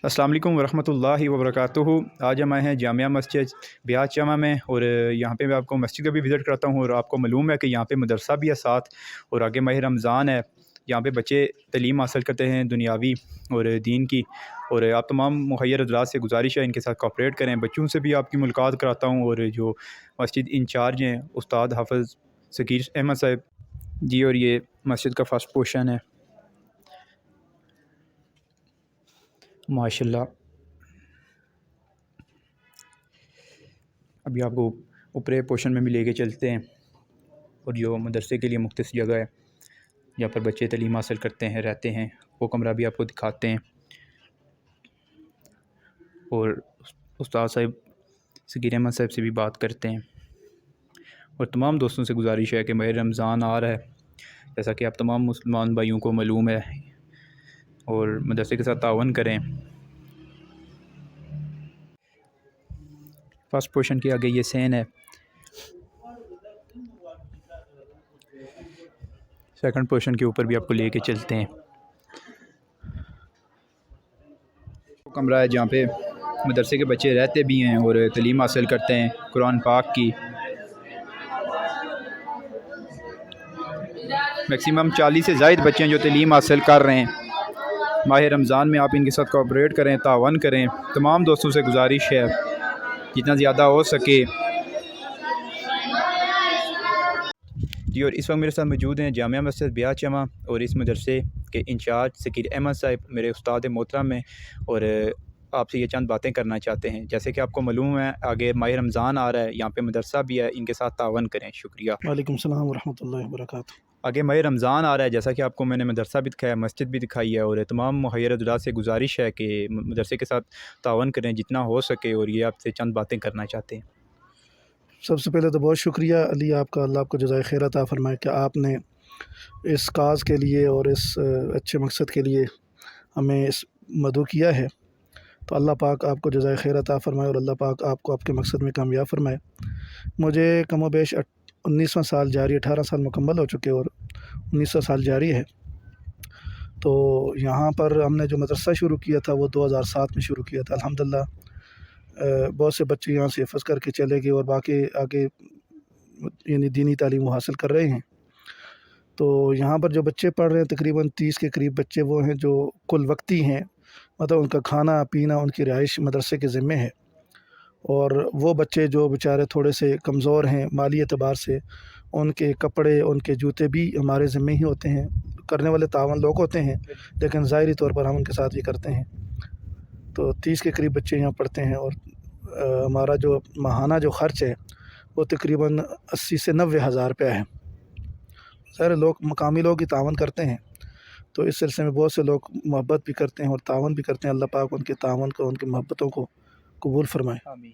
अस्सलाम वालेकुम वरहमतुल्लाहि वबरकातुहू। आज हम आए हैं जामिया मस्जिद ब्याज जमा में, और यहाँ पे मैं आपको मस्जिद का भी विज़िट कराता हूँ। और आपको मालूम है कि यहाँ पे मदरसा भी है साथ, और आगे माह रमज़ान है। यहाँ पे बच्चे तालीम हासिल करते हैं दुनियावी और दीन की। और आप तमाम मुखय्यर हज़रात से गुजारिश है इनके साथ कोऑपरेट करें। बच्चों से भी आपकी मुलाकात कराता हूँ, और जो मस्जिद इंचार्ज हैं उस्ताद हाफ़िज़ ज़कीर अहमद साहब जी, और ये मस्जिद का फ़र्स्ट पोर्शन है माशाल्लाह। अभी आपको ऊपरी पोर्शन में भी लेके चलते हैं, और जो मदरसे के लिए मुख्तस जगह है जहाँ पर बच्चे तालीम हासिल करते हैं, रहते हैं, वो कमरा भी आपको दिखाते हैं। और उस्ताद साहब ज़कीर अहमद साहब से भी बात करते हैं। और तमाम दोस्तों से गुजारिश है कि माह रमज़ान आ रहा है, जैसा कि आप तमाम मुसलमान भाइयों को मालूम है, और मदरसे के साथ तावन करें। फर्स्ट पोर्शन के आगे ये सेन है, सेकंड पोर्शन के ऊपर भी आपको लेके चलते हैं। वो कमरा है जहाँ पे मदरसे के बच्चे रहते भी हैं और तालीम हासिल करते हैं कुरान पाक की। मैक्सिमम 40 से ज़ायद बच्चे हैं जो तालीम हासिल कर रहे हैं। माह रमज़ान में आप इनके साथ कोऑपरेट करें, तावन करें। तमाम दोस्तों से गुजारिश है जितना ज़्यादा हो सके जी। और इस वक्त मेरे साथ मौजूद हैं जामिया मस्जिद ब्याज जमा और इस मदरसे के इंचार्ज ज़कीर अहमद साहब, मेरे उस्ताद मोहतरम हैं, और आपसे ये चंद बातें करना चाहते हैं। जैसे कि आपको मालूम है आगे माह रमज़ान आ रहा है, यहाँ पे मदरसा भी है, इनके साथ तावन करें। शुक्रिया। वालेकुम सलाम वरहमतुल्लाहि वबरकातुहू। आगे माह रमज़ान आ रहा है, जैसा कि आपको मैंने मदरसा भी दिखाया, मस्जिद भी दिखाई है, और तमाम मुहय्यर हज़रात से गुजारिश है कि मदरसे के साथ तावन करें जितना हो सके, और ये आपसे चंद बातें करना चाहते हैं। सबसे पहले तो बहुत शुक्रिया अली आपका, अल्लाह आपको जज़ाए खैर अता फ़रमाए कि आपने इस काज़ के लिए और इस अच्छे मकसद के लिए हमें इस मदऊ किया है। तो अल्लाह पाक आपको जज़ाए खैर अता फ़रमाए और अल्लाह पाक आपको आपके मकसद में कामयाब फ़रमाए। मुझे कम व बेश 19वां साल जारी, 18 साल मुकम्मल हो चुके और 19वां साल जारी है। तो यहाँ पर हमने जो मदरसा शुरू किया था वो 2007 में शुरू किया था। अल्हम्दुलिल्लाह बहुत से बच्चे यहाँ से हिफ़्ज़ करके चले गए और बाकी आगे यानी दीनी तालीम वो हासिल कर रहे हैं। तो यहाँ पर जो बच्चे पढ़ रहे हैं तकरीबन 30 के करीब बच्चे वो हैं जो कुल वक्ती हैं, मतलब उनका खाना पीना उनकी रिहाइश मदरसे के ज़िम्मे है। और वो बच्चे जो बेचारे थोड़े से कमज़ोर हैं माली एतबार से, उनके कपड़े उनके जूते भी हमारे ज़िम्मे ही होते हैं। करने वाले तावन लोग होते हैं, लेकिन ज़ाहिरी तौर पर हम उनके साथ ये करते हैं। तो 30 के करीब बच्चे यहाँ पढ़ते हैं, और हमारा जो माहाना जो ख़र्च है वो तकरीबन 80 से 90 हज़ार रुपया है। सारे लोग मकामी लोग ही तावन करते हैं, तो इस सिलसिले में बहुत से लोग मोहब्बत भी करते हैं और तावन भी करते हैं। अल्लाह पाक उनके तावन को, उनकी मोहब्बतों को कबूल फ़रमाए। आमीन।